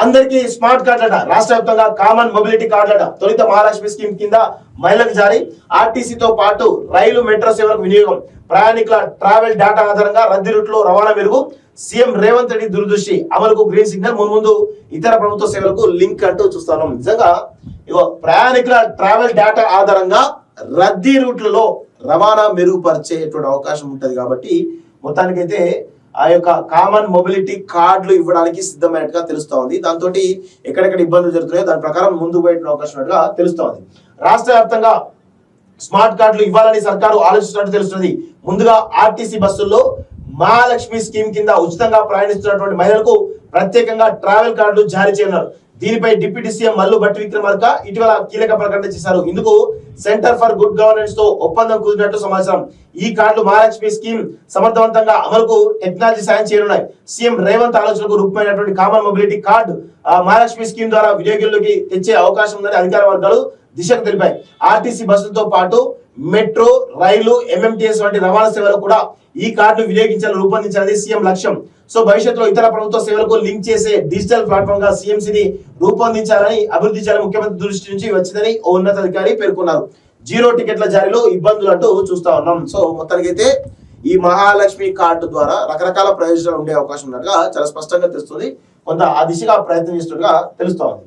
అందరికీ స్మార్ట్ కార్డులట. రాష్ట్ర వ్యాప్తంగా కామన్ మొబిలిటీ కార్డులట. తొలుత మహాలక్ష్మి స్కీమ్ కింద మహిళలకు జారీ. ఆర్టీసీతో పాటు రైలు మెట్రో సేవలకు వినియోగం. ప్రయాణికుల ట్రావెల్ డేటా ఆధారంగా రద్దీ రూట్లో రవాణా మెరుగు. సీఎం రేవంత్ రెడ్డి దూరదృష్టి. అమలుకు గ్రీన్ సిగ్నల్. ముందు ఇతర ప్రభుత్వ సేవలకు లింక్ అంటూ చూస్తాను. నిజంగా ఇగో ప్రయాణికుల ట్రావెల్ డేటా ఆధారంగా రద్దీ రూట్లలో రవాణా మెరుగుపరిచేటువంటి అవకాశం ఉంటది. కాబట్టి మొత్తానికైతే ఆ యొక్క కామన్ మొబిలిటీ కార్డులు ఇవ్వడానికి సిద్ధమైనట్టుగా తెలుస్తా ఉంది. దాంతో ఎక్కడెక్కడ ఇబ్బందులు జరుగుతున్నాయో దాని ప్రకారం ముందుకు పోయే అవకాశం ఉన్నట్టుగా తెలుస్తా ఉంది. రాష్ట్ర వ్యాప్తంగా స్మార్ట్ కార్డులు ఇవ్వాలని సర్కారు ఆలోచిస్తున్నట్టు తెలుస్తుంది. ముందుగా ఆర్టీసీ బస్సుల్లో మహాలక్ష్మి స్కీమ్ కింద ఉచితంగా ప్రయాణిస్తున్నటువంటి మహిళలకు ప్రత్యేకంగా ట్రావెల్ కార్డులు జారీ చేయనున్నారు. దీనిపై డిప్యూటీ సీఎం మల్లు భట్టి విక్రమార్క ఇటీవల కీలక ప్రకటన చేశారు. ఇందుకు సెంటర్ ఫర్ గుడ్ గవర్నెన్స్ తో ఒప్పందం కుదిరినట్టు సమాచారం. ఈ కార్డులు మహాలక్ష్మి స్కీమ్ సమర్థవంతంగా అమలుకు టెక్నాలజీ సాయం చేయనున్నాయి. సీఎం రేవంత్ ఆలోచనకు రూపమైనటువంటి common mobility card Mahalakshmi scheme ద్వారా వినియోగంలోకి తెచ్చే అవకాశం ఉందని అధికార వర్గాలు దిశకు తెలిపాయి. ఆర్టీసీ బస్సులతో పాటు మెట్రో, రైలు, ఎంఎంటీఎస్ వంటి రవాణా సేవలు కూడా ఈ కార్డును వినియోగించాలని రూపొందించాలని సీఎం లక్ష్యం. సో భవిష్యత్తులో ఇతర ప్రభుత్వ సేవలకు లింక్ చేసే డిజిటల్ ప్లాట్ఫామ్ గా సీఎంసీని రూపొందించాలని అభివృద్ధి చేయాలని ముఖ్యమంత్రి దృష్టి నుంచి వచ్చిందని ఓ ఉన్నతాధికారి పేర్కొన్నారు. జీరో టికెట్ల జారీలో ఇబ్బందులు అంటూ చూస్తా ఉన్నాం. సో మొత్తానికైతే ఈ మహాలక్ష్మి కార్డు ద్వారా రకరకాల ప్రయోజనాలు ఉండే అవకాశం ఉన్నట్టుగా చాలా స్పష్టంగా తెలుస్తుంది. కొంత ఆ దిశగా ప్రయత్నం చేస్తున్నట్టుగా తెలుస్తా ఉంది.